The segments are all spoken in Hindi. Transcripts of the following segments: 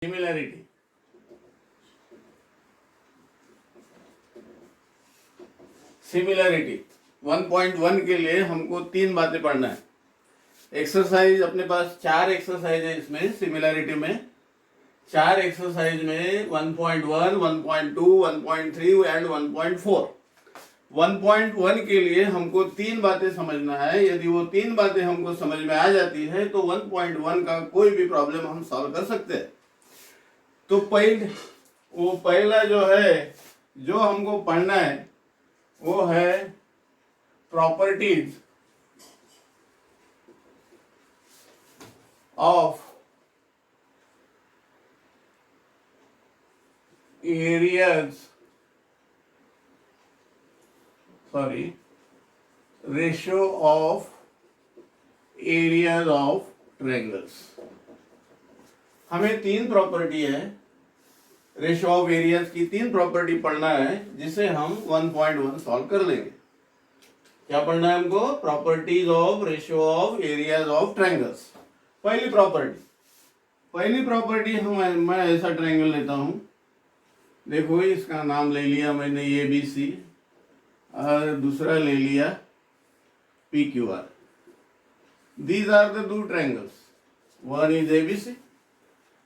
सिमिलैरिटी। सिमिलैरिटी 1.1 के लिए हमको 3 बातें पढ़ना है। एक्सरसाइज अपने पास 4 एक्सरसाइज है इसमें सिमिलैरिटी में। 4 एक्सरसाइज में 1.1, 1.2, 1.3 एंड 1.4। 1.1 के लिए हमको 3 बातें समझना है। यदि वो 3 बातें हमको समझ में आ जाती है तो 1.1 का कोई भी प्रॉब्लम हम सॉल्व कर सकते हैं। तो पहला जो है जो हमको पढ़ना है वो है properties of ratio of areas of triangles. हमें 3 प्रॉपर्टी है, रेशियो ऑफ एरियाज की 3 प्रॉपर्टी पढ़ना है जिसे हम 1.1 सॉल्व कर लेंगे। क्या पढ़ना है हमको? Properties of ratio of areas of triangles. पहली प्रॉपर्टी मैं ऐसा ट्रायंगल लेता हूं, देखो इसका नाम ले लिया मैंने ABC और दूसरा ले लिया PQR। These are the 2 triangles, one is ABC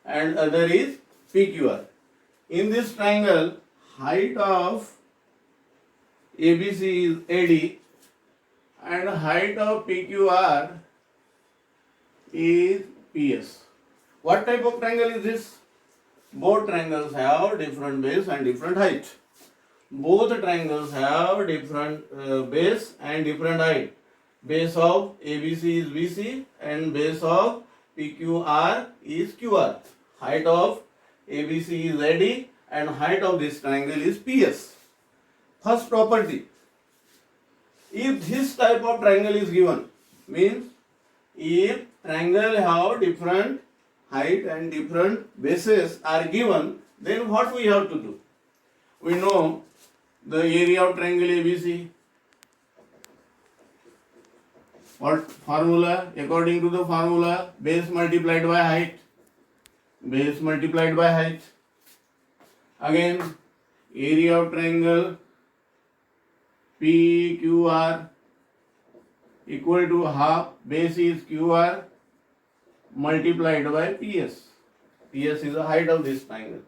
and other is PQR. In this triangle, height of ABC is AD and height of PQR is PS. What type of triangle is this? Both triangles have different base and different height. Both triangles have different base and different height. Base of ABC is BC and base of PQR is QR. Height of ABC is AD and height of this triangle is PS. First property, if this type of triangle is given, means if triangle have different height and different bases are given, then what we have to do? We know the area of triangle ABC. What formula? According to the formula, base multiplied by height. Base multiplied by height. Again, area of triangle PQR equal to half base is QR multiplied by PS. PS is the height of this triangle.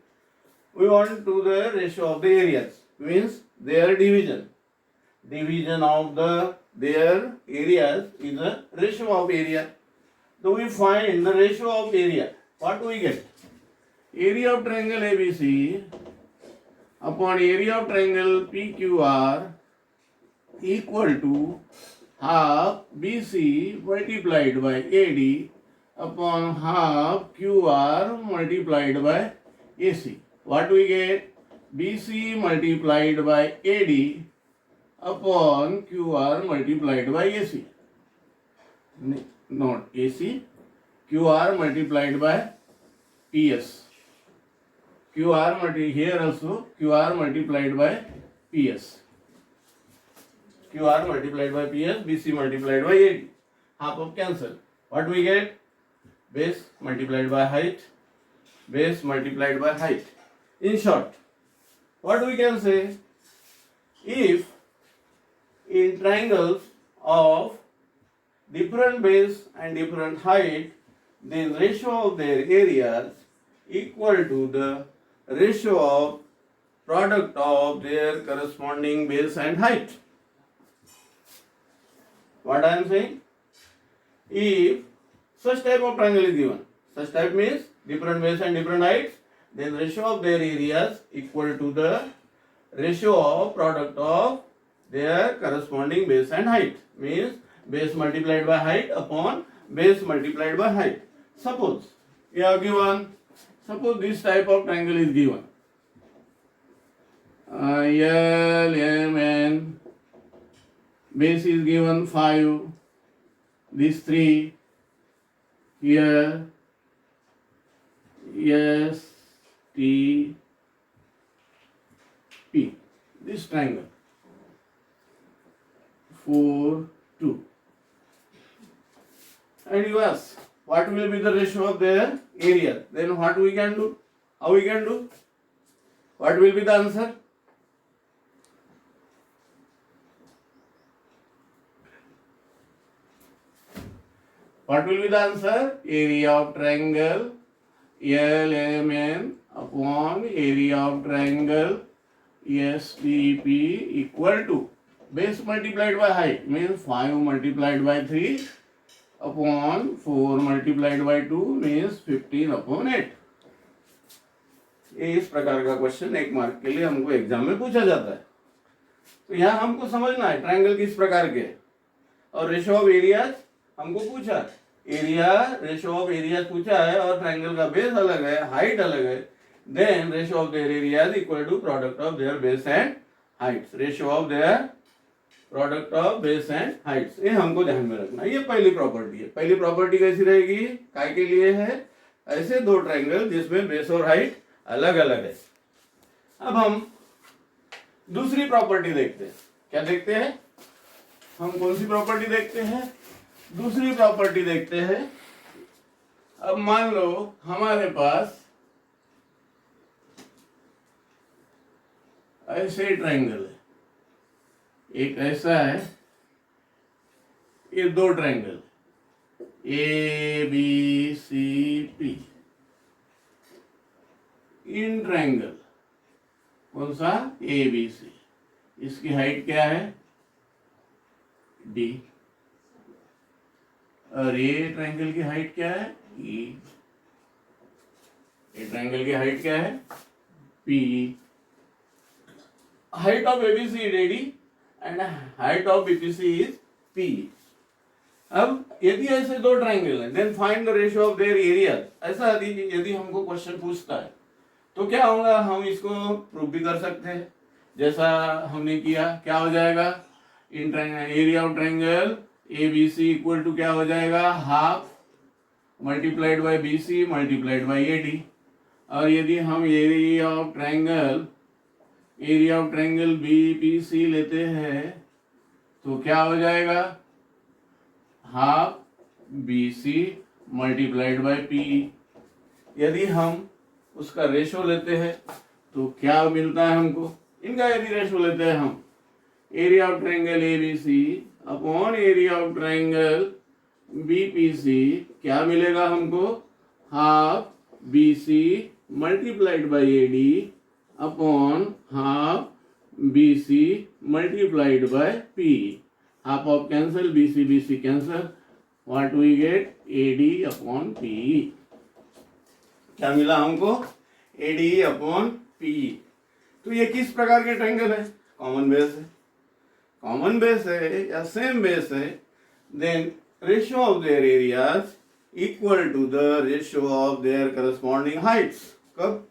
We want to do the ratio of the areas, means their division. Division of their areas is the ratio of area. So we find the ratio of area. What do we get? Area of triangle ABC upon area of triangle PQR equal to half BC multiplied by AD upon half QR multiplied by AC. What we get? BC multiplied by AD upon QR multiplied by AC. Not AC. QR multiplied by PS. Here also QR multiplied by PS. QR multiplied by PS, BC multiplied by AD. Half of cancel. What we get? Base multiplied by height. Base multiplied by height. In short, what we can say? If in triangles of different base and different height, then ratio of their areas equal to the ratio of product of their corresponding base and height. What I am saying? If such type of triangle is given, such type means different base and different height, then ratio of their areas equal to the ratio of product of their corresponding base and height, means base multiplied by height upon base multiplied by height. Suppose you have given, suppose this type of triangle is given, LMN, base is given 5, this 3, here S, T, P, this triangle 4, 2, and you ask what will be the ratio of their area, then what we can do? How we can do? What will be the answer? What will be the answer? Area of triangle LMN upon area of triangle STP equal to base multiplied by height, means 5 multiplied by 3 upon 4 multiplied by 2 means 15 upon 8. ये इस प्रकार का क्वेश्चन 1 मार्क के लिए हमको एग्जाम में पूछा जाता है। तो यहाँ हमको समझना है ट्रायंगल किस प्रकार के, और रेशो ऑफ एरियाज हमको पूछा, एरिया रेशो ऑफ एरियाज पूछा है, और ट्रायंगल का बेस अलग है, हाइट अलग है, then ratio of their areas equal to product of their base and heights, ratio of their product of base and heights, ये हमको ध्यान में रखना। ये पहली प्रॉपर्टी है। पहली प्रॉपर्टी कैसी रहेगी, काय के लिए है, ऐसे दो ट्रायंगल जिसमें बेस और हाइट अलग अलग है। अब हम दूसरी प्रॉपर्टी देखते हैं। क्या देखते हैं हम, कौन सी प्रॉपर्टी देखते हैं, दूसरी प्रॉपर्टी देखते हैं। अब मान लो हमारे पास ऐसे ट्रायंगल है, एक ऐसा है, ये दो triangle A B C P, इन ट्रायंगल कौन सा, ए बी सी, इसकी हाइट क्या है डी, और ये ट्रायंगल की हाइट क्या है ई, ये ट्रायंगल की हाइट क्या है P, height of ABC is AD and height of BPC is P. अब यदि ऐसे दो ट्रायंगल हैं, then find the ratio of their areas, ऐसा यदि हमको क्वेश्चन पूछता है तो क्या होगा, हम इसको प्रूव भी कर सकते हैं जैसा हमने किया। क्या हो जाएगा, in area of triangle ABC equal to क्या हो जाएगा, half multiplied by BC multiplied by AD, और यदि हम एरिया ऑफ ट्रायंगल BPC लेते हैं तो क्या हो जाएगा, half BC multiplied bye P। यदि हम उसका रेशो लेते हैं तो क्या मिलता है हमको, इनका यदि रेशो लेते हैं हम, area of triangle ABC upon area of triangle BPC, क्या मिलेगा हमको, half BC multiplied by AD upon half BC multiplied by P. Half of cancel, BC cancel. What we get, AD upon P. क्या मिला हमको, AD upon P। तो ये किस प्रकार के ट्रायंगल है, कॉमन बेस है, कॉमन बेस है या सेम बेस है, then ratio of their areas equal to the ratio of their corresponding heights. कब,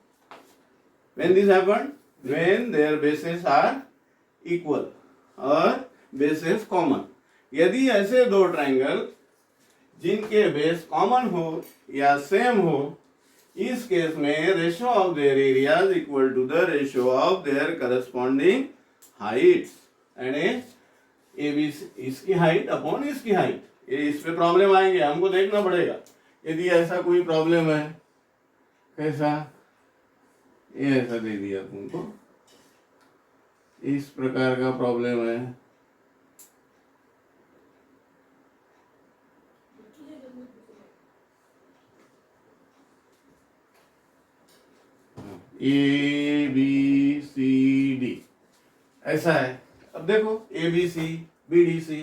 when this happened, when their bases are equal और bases common। यदि ऐसे दो ट्रायंगल जिनके बेस कॉमन हो या सेम हो, इस केस में ratio of their areas equal to the ratio of their corresponding heights, and A B इसकी हाइट अपॉन इसकी हाइट। ये इस पे प्रॉब्लम आएंगे, हमको देखना पड़ेगा। यदि ऐसा कोई प्रॉब्लम है, कैसा, ये ऐसा दे दिया तुमको, इस प्रकार का प्रॉब्लम है, ए बी सी डी ऐसा है। अब देखो A B C B D C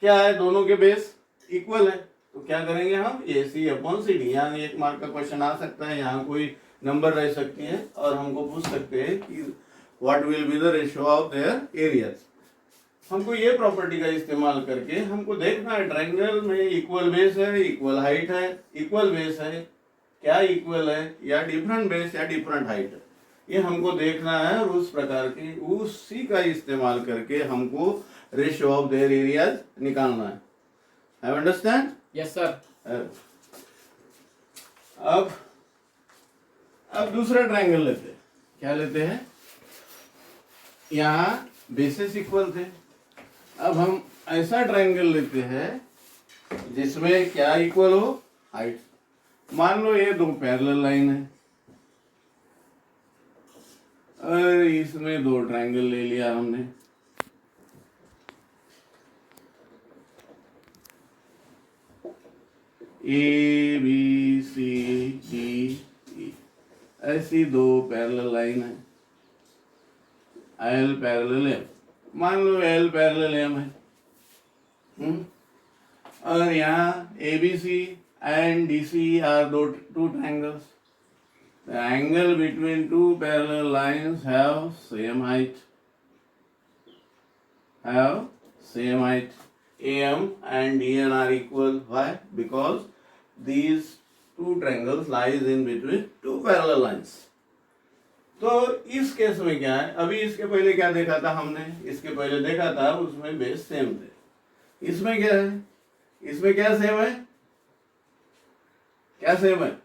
क्या है, दोनों के बेस इक्वल है, तो क्या करेंगे हम, ए सी अपॉन सी डी। यहाँ 1 मार्क का क्वेश्चन आ सकता है, यहाँ कोई नंबर रह सकती है और हमको पूछ सकते हैं कि what will be the ratio of their areas. हमको ये प्रॉपर्टी का इस्तेमाल करके हमको देखना है ट्रायंगल में इक्वल बेस है, इक्वल हाइट है, इक्वल बेस है, क्या इक्वल है या डिफरेंट बेस या डिफरेंट हाइट है, ये हमको देखना है। और उस प्रकार की उसी का इस्तेमाल करके हमको रेशियो ऑफ देयर एरियाज निकालना है। Have understand? Yes sir. अब दूसरा ट्रायंगल लेते हैं। क्या लेते हैं, यहाँ बेसिस इक्वल थे, अब हम ऐसा ट्रायंगल लेते हैं जिसमें क्या इक्वल हो, हाइट। मान लो ये दो पैरेलल लाइन है और इसमें दो ट्रायंगल ले लिया हमने। ए बी सी डी ई, ऐसी दो पैरेलल लाइन है। एल पैरेलल एम, मान लो एल पैरेलल एम है। और यहाँ A B C and D C are two triangles. The angle between two parallel lines have same height. AM and DN are equal. Why? Because these two triangles lies in between two parallel lines. तो इस केस में क्या है, अभी इसके पहले क्या देखा था हमने, इसके पहले देखा था उसमें बेस सेम थे। इसमें क्या है, इसमें क्या सेम है, क्या सेम है,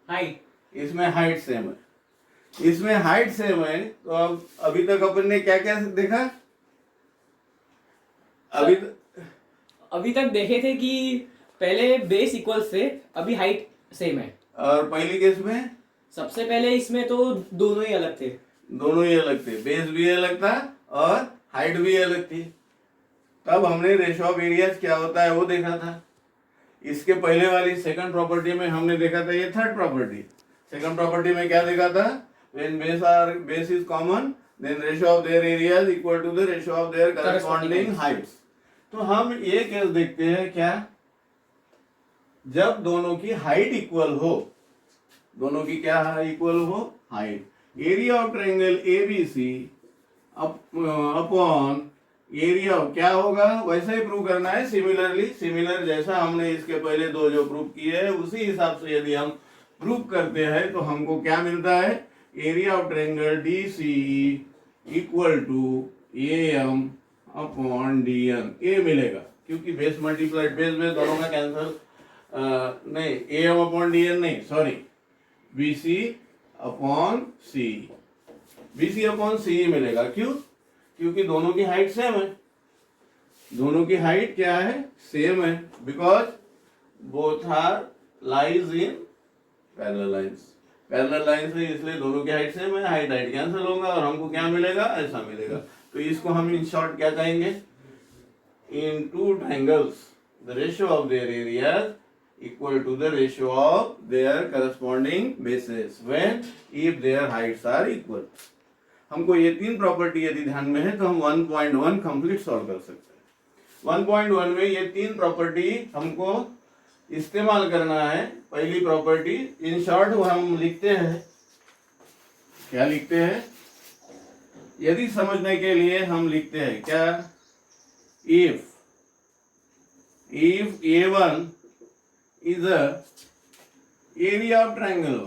हाइट। इसमें हाइट सेम है, इसमें हाइट सेम है। तो अब अभी तक अपन ने क्या क्या देखा, अभी तक देखे थे कि पहले बेस इक्वल थे, अभी हाइट सेम है। और पहली केस में सबसे पहले इसमें तो दोनों ही अलग थे, दोनों ही अलग थे, बेस भी अलग था और हाइट भी अलग थी। तब हमने रेशियो ऑफ एरियाज क्या होता है वो देखा था। इसके पहले वाली सेकंड प्रॉपर्टी में हमने देखा था ये थर्ड प्रॉपर्टी। सेकंड प्रॉपर्टी में क्या देखा था, when base is common then ratio of their areas equal to the ratio of their corresponding heights। तो हम ये केस देखते हैं क्या, जब दोनों की हाइट इक्वल हो, दोनों की क्या इक्वल हो, height. Area of triangle ABC upon area क्या होगा, वैसा ही प्रूव करना है। सिमिलर जैसा हमने इसके पहले दो जो प्रूव किए हैं उसी हिसाब से यदि हम प्रूव करते हैं तो हमको क्या मिलता है, area of triangle D C equal to A M upon D N, A मिलेगा क्योंकि बेस मल्टीप्लाइड बेस दोनों का कैंसिल, नहीं A M upon D N नहीं, sorry B C upon C, B C upon C मिलेगा। क्यों, क्योंकि दोनों की हाइट सेम है, दोनों की हाइट क्या है, सेम है, because both are lies in parallel lines है, इसलिए दोनों की हाइट सेम है, हाइट कैंसिल होगा और हमको क्या मिलेगा, ऐसा मिलेगा। तो इसको हम इन शॉर्ट क्या कहेंगे, in two triangles the ratio of their areas equal to the ratio of their corresponding bases when if their heights are equal. हमको ये तीन प्रॉपर्टी यदि ध्यान में है तो हम 1.1 कंप्लीट सॉल्व कर सकते हैं। 1.1 में ये तीन प्रॉपर्टी हमको इस्तेमाल करना है। पहली प्रॉपर्टी इन शॉर्ट हम लिखते हैं, क्या लिखते हैं, यदि समझने के लिए हम लिखते हैं क्या, if A1 is a area of triangle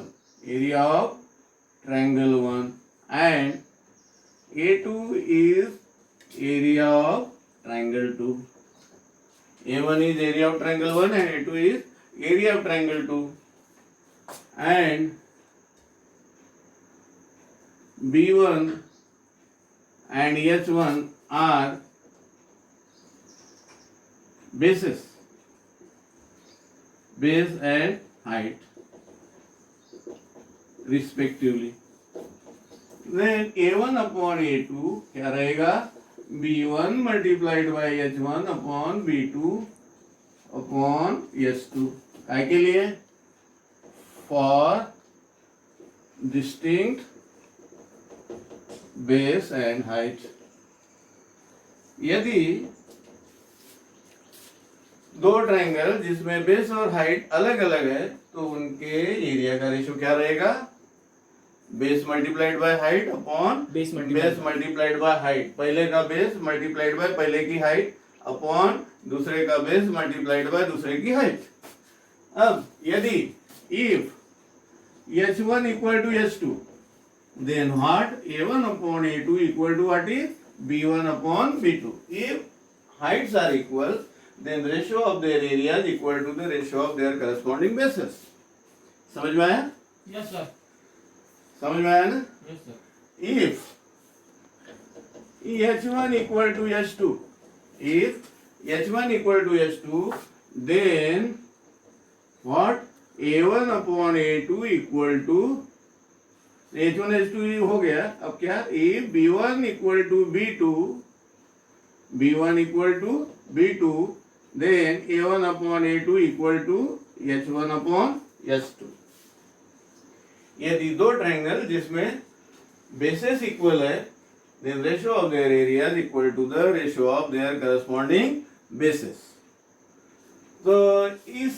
1 and A2 is area of triangle 2. A1 is area of triangle 1 and A2 is area of triangle 2, and B1 and H1 are bases, base and height respectively. Then A1 upon A2 क्या रहेगा, B1 multiplied by H1 upon B2 upon H2। काय के लिए, for distinct base and height। यदि दो ट्रायंगल जिसमें बेस और हाइट अलग अलग है तो उनके एरिया का रेशियो क्या रहेगा, base multiplied by height upon base multiplied by height. पहले का बेस मल्टीप्लाइड बाय पहले की हाइट अपॉन दूसरे का बेस मल्टीप्लाइड बाय दूसरे की हाइट। अब यदि if H1 equal to H2 then what, A1 upon A2 equal to what is B1 upon B2। if heights are equal then ratio of their areas equal to the ratio of their corresponding bases। समझ में आया? यस सर, समझ में आया ना? Yes sir. if H1 equal to H2, if H1 equal to H2 then what, A1 upon A2 equal to H1 H2 हो गया. अब क्या, A B1 equal to B2, B1 equal to B2, then A1 upon A2 equal to H1 upon H2. यदि दो ट्रायंगल जिसमें बेसेस इक्वल है, then ratio of their area is equal to the ratio of their corresponding bases. तो इस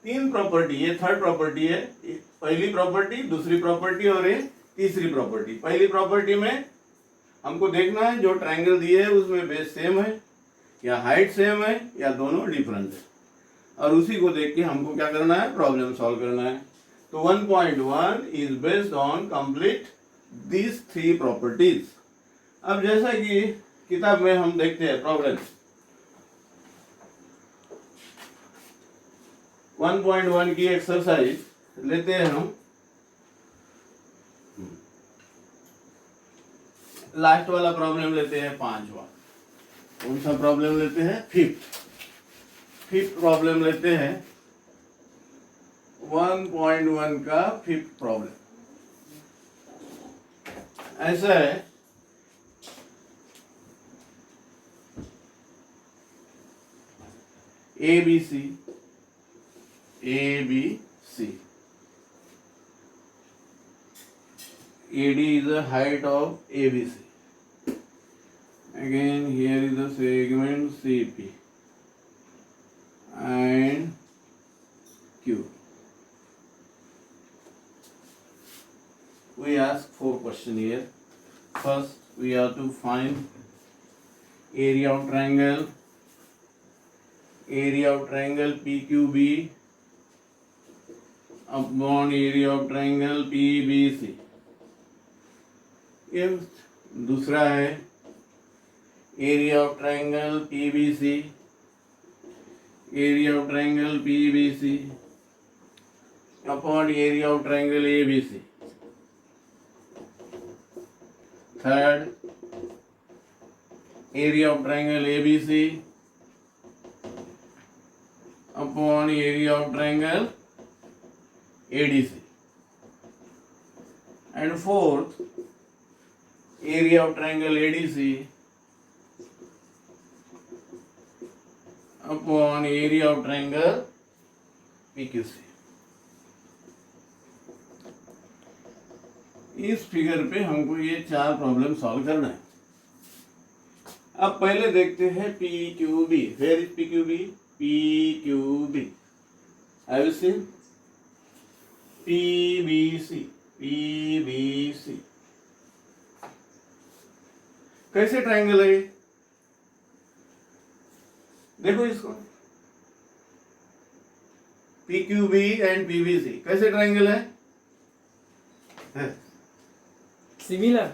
तीन प्रॉपर्टी, ये थर्ड प्रॉपर्टी है, पहली प्रॉपर्टी, दूसरी प्रॉपर्टी और ये तीसरी प्रॉपर्टी. पहली प्रॉपर्टी में हमको देखना है जो ट्रायंगल दिए है उसमें बेस सेम है या हाइट सेम है या दोनों डिफरेंट है, और उसी को देख के हमको क्या करना है, प्रॉब्लम सॉल्व करना है. तो 1.1 is based on complete these three properties. अब जैसा कि किताब में हम देखते हैं प्रॉब्लम 1.1 की एक्सरसाइज लेते हैं हम. लास्ट वाला प्रॉब्लम लेते हैं 5वां. कौन सा प्रॉब्लम लेते हैं, फिफ्थ प्रॉब्लम लेते हैं 1.1 का फिफ्थ प्रॉब्लम. ऐसा है, ABC AD is the height of ABC. Again here is the segment CP and Q. We ask 4 questions here. First we have to find area of triangle PQB upon area of triangle PBC. ये दूसरा है area of triangle PBC upon area of triangle ABC. Third, area of triangle ABC upon area of triangle ADC. And fourth, area of triangle ADC upon area of triangle PQC. इस फिगर पे हमको ये 4 प्रॉब्लम सॉल्व करना है. अब पहले देखते हैं PQB. Where is PQB? PQB. Have you seen? PBC. कैसे ट्रायंगल है, देखो इसको. PQB एंड PBC कैसे ट्रायंगल है? सिमिलर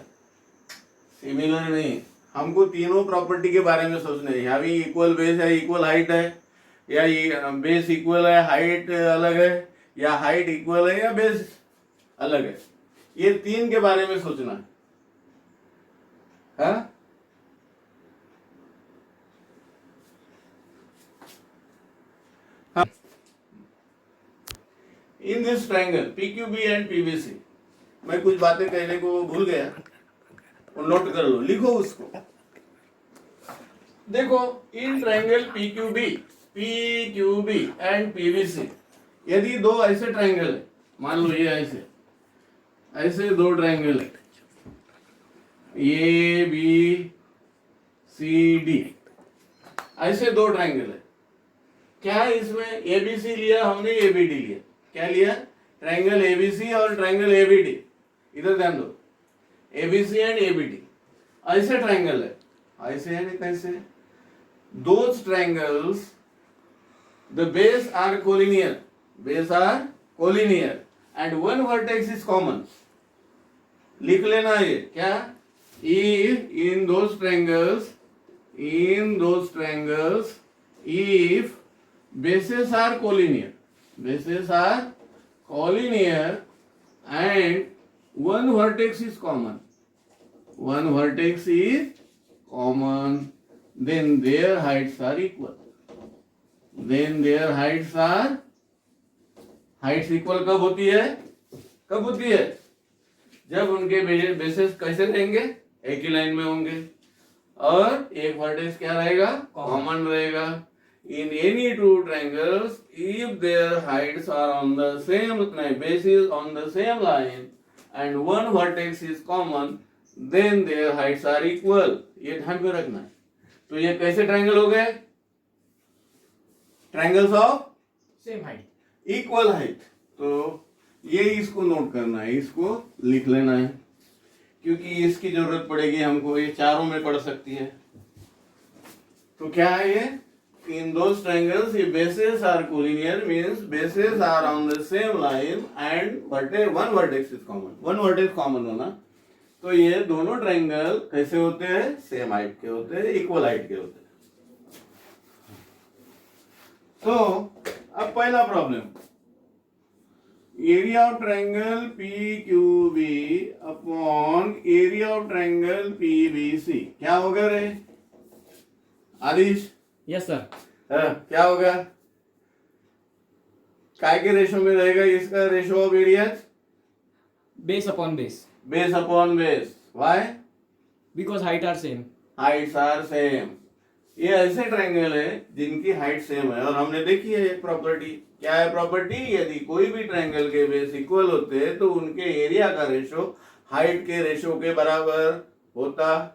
नहीं, हमको तीनों प्रॉपर्टी के बारे में सोचना है. यहाँ भी इक्वल बेस है, इक्वल हाइट है, या बेस इक्वल है, हाइट अलग है, या हाइट इक्वल है या बेस अलग है. ये तीन के बारे में सोचना है. हाँ, in this triangle PQB and PBC. मैं कुछ बातें कहने को भूल गया, नोट कर लो, लिखो उसको. देखो, in triangle PQB and PBC, यदि दो ऐसे ट्रायंगल है, मान लो ये ऐसे दो ट्रायंगल है, ABCD, ऐसे दो ट्रायंगल है. क्या इसमें ABC लिया हमने, ABD लिया. क्या लिया? ट्रायंगल ABC और ट्रायंगल ABD. इधर ध्यान दो, ABC एंड ABD ऐसे ट्रायंगल है. ऐसे है कैसे? Those triangles, the base are collinear, and one vertex is common. लिख लेना ये क्या? If in those triangles, if bases are collinear, and one vertex is common, then their heights are equal. Heights equal कब होती है? कब होती है? जब उनके बेसिस कैसे रहेंगे? एक ही लाइन में होंगे और एक वर्टेक्स क्या रहेगा? कॉमन रहेगा. In any two triangles, if their heights are on the same basis on the same line and one vertex is common, then their heights are equal. ये ध्यान में रखना है. तो ये कैसे ट्रायंगल हो गए? Triangles of same height. Equal height. तो ये इसको नोट करना है, इसको लिख लेना है, क्योंकि इसकी जरूरत पड़ेगी हमको. ये चारों में पड़ सकती है. तो क्या है ये? In those triangles, if bases are collinear, means bases are on the same line and one vertex is common. One vertex common होना. तो ये दोनों ट्रायंगल कैसे होते हैं? सेम हाइट के होते हैं, इक्वल हाइट के होते हैं. तो अब पहला problem, area of triangle PQB upon area of triangle PBC क्या होगा रे आदिश? Yes sir. क्या होगा? काय के रेशो में रहेगा इसका? Ratio of areas base upon base. Base upon base. Why? Because height are same. Heights are same. ये ऐसे ट्रायंगल है जिनकी हाइट सेम है. और हमने देखी है एक प्रॉपर्टी. क्या है प्रॉपर्टी? यदि कोई भी ट्रायंगल के बेस इक्वल होते हैं तो उनके एरिया का रेशो हाइट के रेशो के बराबर होता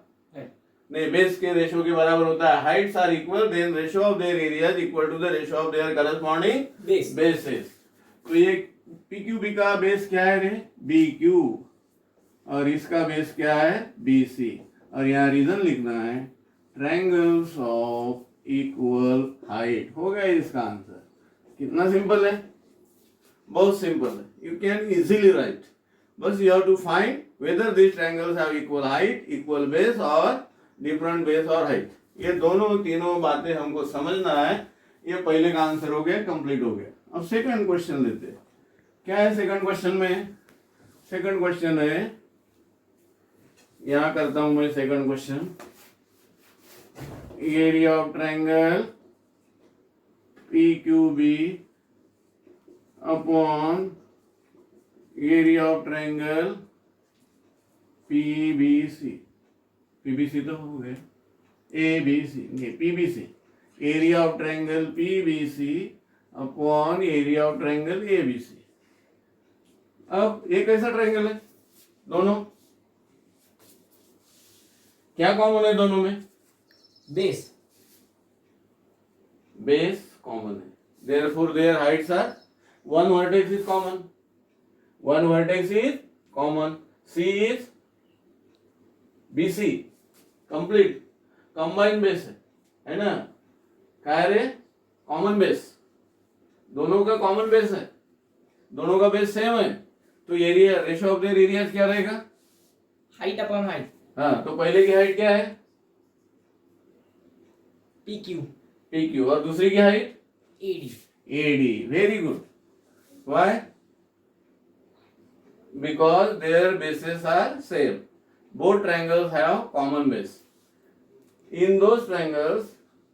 नहीं, बेस के रेशो के बराबर होता है. Heights are equal, then ratio of their areas equal to the ratio of their corresponding bases. तो ये PQB का बेस क्या है रे? BQ. और इसका बेस क्या है? BC. और यहाँ रीजन लिखना है ट्रायंगल्स ऑफ इक्वल हाइट. हो गया इसका आंसर. कितना सिंपल है? बहुत सिंपल है. You can easily write. बस you have to find whether this triangles have equal height, equal base और डिफरेंट बेस और हाइट. ये दोनों तीनों बातें हमको समझना है. ये पहले का आंसर हो गया, कंप्लीट हो गया. अब सेकंड क्वेश्चन लेते हैं. क्या है सेकंड क्वेश्चन में? सेकंड क्वेश्चन है, यहां करता हूं मैं second question. Area of triangle PQB upon area of triangle PBC. PBC तो हो गया. ABC नहीं, PBC. Area of triangle PBC upon area of triangle ABC. अब ये कैसा ट्रायंगल है? दोनों क्या कॉमन है दोनों में? बेस. बेस कॉमन है. Therefore their heights are, one vertex is common. One vertex is common. C is BC. Complete combine base है ना? क्या है रे? Common base. दोनों का कॉमन बेस है, दोनों का बेस सेम है. तो area ratio of their areas क्या रहेगा? Height upon height. हाँ, तो पहले की हाइट क्या है? PQ. और दूसरी की height? AD. Very good. Why? Because their bases are same. Both triangles have common base. In those triangles,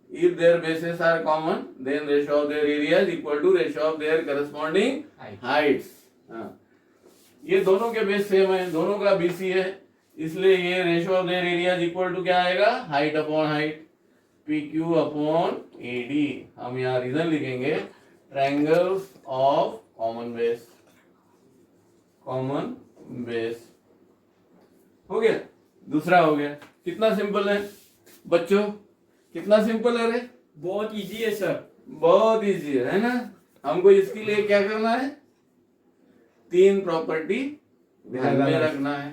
if their bases are common, then ratio of their area is equal to ratio of their corresponding heights. हाँ, ये दोनों के बेस सेम है, दोनों का BC है, इसलिए ये ratio of their area is equal to क्या आएगा? Height upon height. PQ upon AD. हम यहाँ रीजन लिखेंगे triangles of common base. Common base हो गया. दूसरा हो गया. कितना सिंपल है बच्चों? कितना सिंपल है रे? बहुत इजी है सर. बहुत इजी है ना? हमको इसके लिए क्या करना है? तीन प्रॉपर्टी ध्यान में रखना है.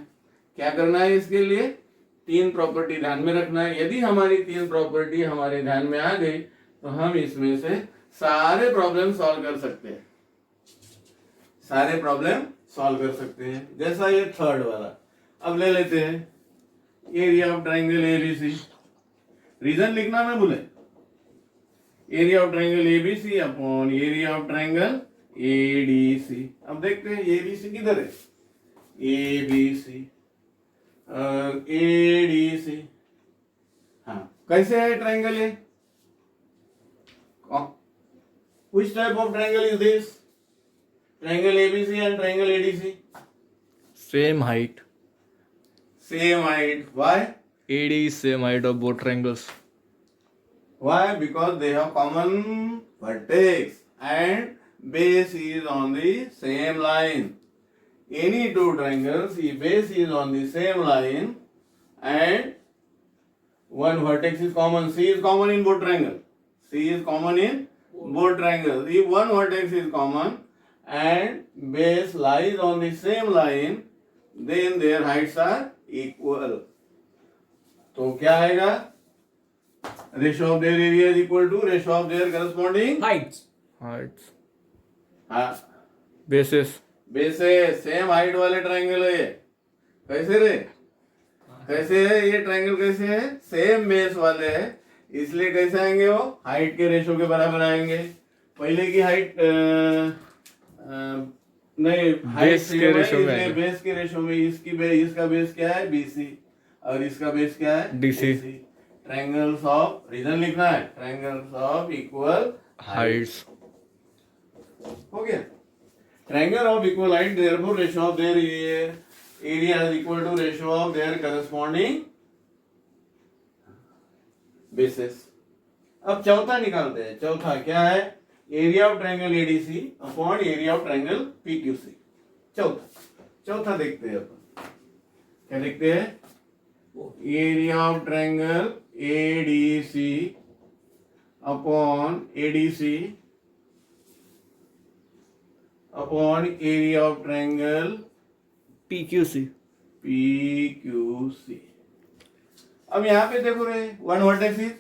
क्या करना है इसके लिए? तीन प्रॉपर्टी ध्यान में रखना है. यदि हमारी तीन प्रॉपर्टी हमारे ध्यान में आ गई तो हम इसमें से सारे प्रॉब्लम सॉल्व कर सकते हैं. सारे प्रॉब्लम सॉल्व कर सकते हैं. जैसा ये थर्ड वाला. अब ले लेते हैं area of triangle ABC. Reason लिखना ना भूले. Area of triangle ABC upon area of triangle ADC. अब देखते हैं ABC किधर है? ABC ADC. हाँ, कैसे है ट्रायंगल ये? Which type of triangle is this? Triangle ABC and triangle ADC. Same height. Same height. Why? AD is same height of both triangles. Why? Because they have common vertex and base is on the same line. Any two triangles, if base is on the same line and one vertex is common, C is common in both triangles. C is common in both triangles. If one vertex is common and base lies on the same line, then their heights are equal. तो क्या आएगा? Ratio of their area is equal to ratio of their corresponding Heights. Heights. हाँ, Bases. बेसे सेम हाइट वाले ट्रायंगल है ये. कैसे रे? कैसे है ये ट्रायंगल? कैसे है? सेम बेस वाले है, इसलिए कैसे आएंगे वो? हाइट के रेशो के बराबर आएंगे. पहले की हाइट नहीं, हाइट बेस के रेशो में आएंगे. बेस के रेशो में इसका बेस क्या है? BC और इसका बेस क्या है? DC. ट्रायंगल्स ऑफ, रीजन लिखना है, ट्रायंगल्स ऑफ इक्वल Heights. हो गया. Triangle of equal height, therefore ratio of their area is equal to ratio of their corresponding bases. अब चौथा निकालते हैं. चौथा क्या है? Area of triangle ADC upon area of triangle PQC. चौथा देखते हैं अपन. क्या देखते हैं? Area of triangle ADC upon ADC upon area of triangle PQC. PQC. अब यहाँ पे देखो रे, वन वर्टेक्स इज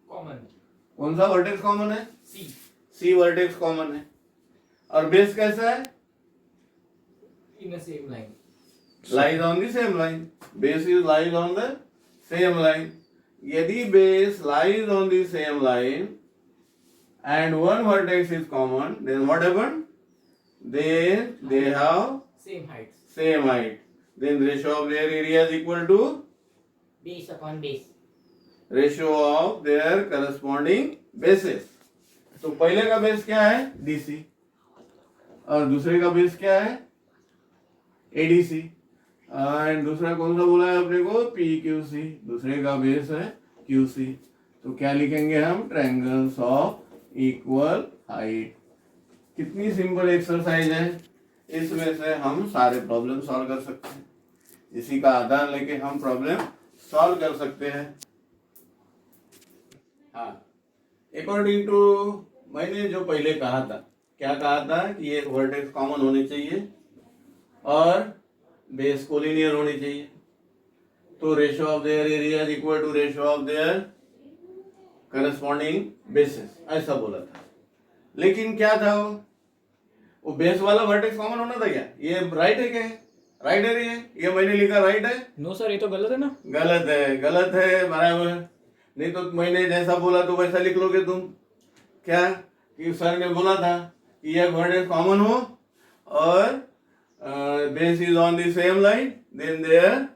Common. कौन सा वर्टेक्स कॉमन है? C. C वर्टेक्स कॉमन है. और बेस कैसा है? In the same line. Lies on the same line. Base is lies on the same line. यदि base lies on the same line and one vertex is common, then what happened? Then they have Same heights. same height. Then ratio of their area is equal to Base upon base. ratio of their corresponding bases. तो पहले का बेस क्या है? DC. और दूसरे का बेस क्या है? ADC. एंड दूसरा कौन सा बोला है अपने को? PQC. दूसरे का बेस है QC. तो क्या लिखेंगे हम? Triangles of equal height. कितनी सिंपल एक्सरसाइज है. इसमें से हम सारे प्रॉब्लम सॉल्व कर सकते हैं. इसी का आधार लेके हम प्रॉब्लम सॉल्व कर सकते हैं. हाँ, अकॉर्डिंग टू मैंने जो पहले कहा था, क्या कहा था कि ये वर्टेक्स कॉमन होने चाहिए और बेस कोलिनियर होनी चाहिए. तो ratio of their area is equal to ratio of their corresponding bases, ऐसा बोला था. लेकिन क्या था वो बेस वाला वर्टेक्स कॉमन होना था क्या? ये राइट है क्या? राइट है ये मैंने लिखा राइट है. No sir, ये तो गलत है ना? गलत है बराबर. नहीं तो मैंने जैसा बोला तो वैसा लिख लोगे तुम. क्या कि सर ने बोला था कि ये वर्टेक्स कॉमन हो और base is on the same line, then their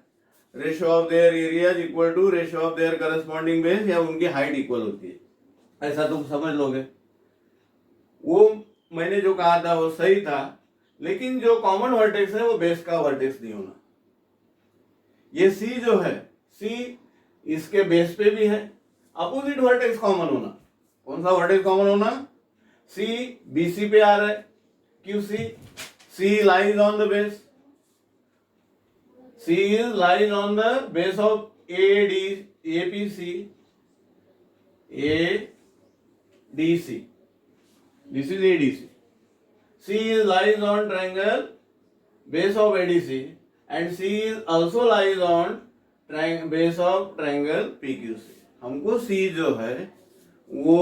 ratio of their area is equal to ratio of their corresponding base, या उनकी हाइट इक्वल होती है. ऐसा तुम समझ लोगे. वो मैंने जो कहा था वो सही था, लेकिन जो कॉमन वर्टेक्स है वो बेस का वर्टेक्स नहीं होना. ये सी जो है, सी इसके बेस पे भी है. अपोजिट वर्टेक्स कॉमन होना. कौन सा वर्टेक्स कॉमन होना? सी BC पे आ रहा है, QC. C lies on the base. C is lies on the base of APC. ADC. This is ADC. C is lies on triangle base of ADC, and C is also lies on base of triangle PQC. हमको C जो है वो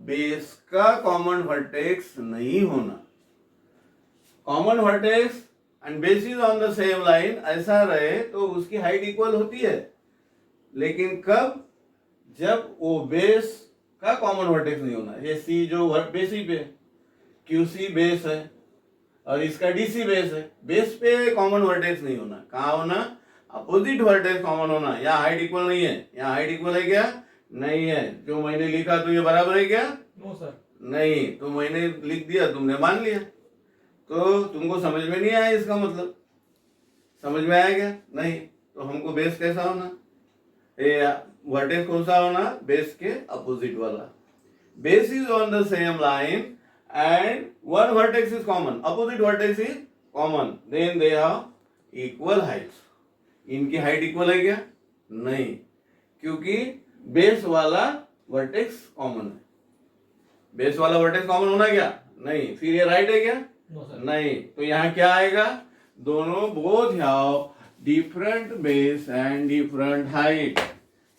बेस का कॉमन वर्टेक्स नहीं होना. Common vertex and bases on the same line ऐसा रहे तो उसकी हाइट इक्वल होती है. लेकिन कब? जब वो बेस का कॉमन वर्टेक्स नहीं होना. ये सी जो बेसी पे, QC बेस है और इसका DC बेस है. बेस पे कॉमन वर्टेक्स नहीं होना. कहाँ होना? अपोजिट वर्टेक्स कॉमन होना. यहाँ हाइट इक्वल नहीं है. यहाँ हाइट इक्वल है क्या? नहीं है. जो मैंने लिखा तो ये बराबर है क्या? No sir. नहीं, तो मैंने लिख दिया, तुमने मान लिया, तो तुमको समझ में नहीं आया इसका मतलब? समझ में आया क्या? नहीं। तो हमको बेस कैसा होना, वर्टेक्स कौन सा होना? बेस के अपोजिट वाला। Base is on the same line and one vertex is common, opposite vertex is common, then they have equal heights. इनकी हाइट इक्वल है क्या? नहीं, क्योंकि बेस वाला वर्टेक्स कॉमन है। बेस वाला वर्टेक्स कॉमन होना क्या? नहीं। फिर ये राइट है क्या? No sir. नहीं। तो यहाँ क्या आएगा? दोनों both have different base and different height.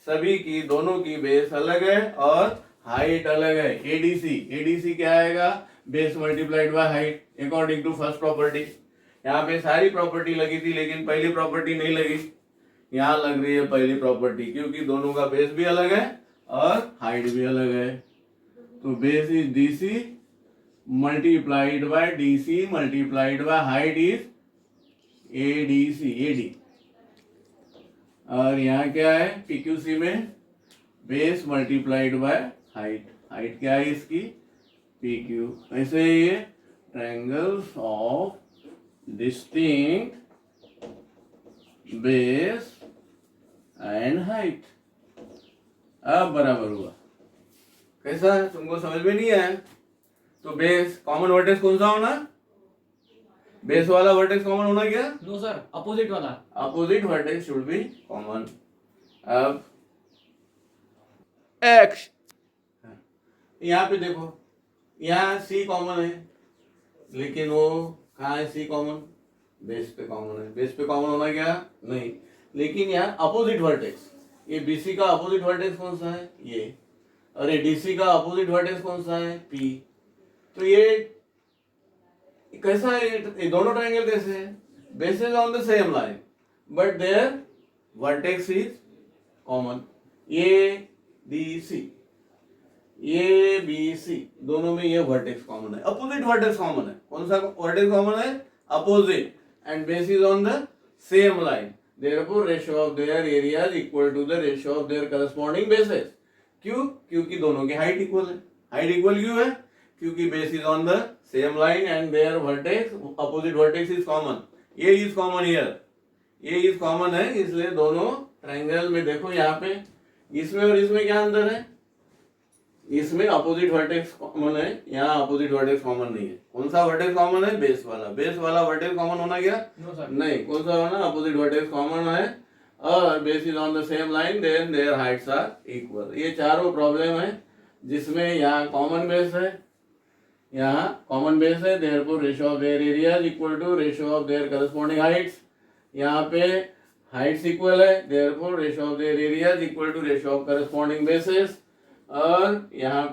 सभी की, दोनों की बेस अलग है और हाइट अलग है। एडीसी, एडीसी क्या आएगा? Base multiplied by height, according to first property. यहाँ पे सारी प्रॉपर्टी लगी थी, लेकिन पहली प्रॉपर्टी नहीं लगी। यहाँ लग रही है पहली प्रॉपर्टी, क्योंकि दोनों का बेस भी अलग है और हाइट भी अलग है। तो base is DC multiplied by DC multiplied by height is ADC, AD. और यहाँ क्या है? पीक्यूसी में base multiplied by height, height क्या है इसकी? PQ। ऐसे ये triangles of distinct base and height. अब बराबर हुआ। कैसा है? तुमको समझ में नहीं आया? तो बेस कॉमन वर्टेक्स कौन सा होना? बेस वाला वर्टेक्स कॉमन होना क्या? नो सर, अपोजिट वाला। Opposite vertex should be common. अब X. यहाँ पे देखो, यहाँ C कॉमन है, लेकिन वो कहाँ है? C कॉमन बेस पे कॉमन है। बेस पे कॉमन होना क्या? नहीं। लेकिन यहाँ अपोजिट वर्टेक्स, ये BC का अपोजिट वर्टेक्स कौन सा है? ये। और ये DC का अपोजिट वर्टेक्स कौन सा है? P। तो ये कैसा है? ये दोनों ट्रायंगल कैसे है? Bases on the same line but their vertex is common. ये DC, ये BC, दोनों में ये वर्टेक्स कॉमन है, अपोजिट वर्टेक्स कॉमन है। कौन सा वर्टेक्स कॉमन है? Opposite. And base is on the same line, therefore ratio of their areas equal to the ratio of their corresponding bases. क्यों? क्योंकि दोनों की हाइट इक्वल है। हाइट इक्वल क्यों है? क्योंकि base is on the same line and their vertex, opposite vertex is common. ये इज कॉमन हियर, ये इज कॉमन है, इसलिए दोनों ट्रायंगल में देखो, यहाँ पे इसमें और इसमें क्या अंतर है? इसमें अपोजिट वर्टेक्स कॉमन है, यहाँ अपोजिट वर्टेक्स कॉमन नहीं है। कौन सा वर्टेक्स कॉमन है? बेस वाला। बेस वाला वर्टेक्स कॉमन होना क्या? No sir. नहीं। कौन सा होना? अपोजिट वर्टेक्स कॉमन है और base is on the same line, then their heights are equal. ये चारों प्रॉब्लम है जिसमें यहाँ कॉमन बेस है, यहाँ कॉमन बेस है, therefore ratio of their areas equal to ratio of their corresponding heights. यहाँ पे हाइट्स इक्वल है, therefore ratio of their areas equal to ratio of corresponding bases. और यहाँ पे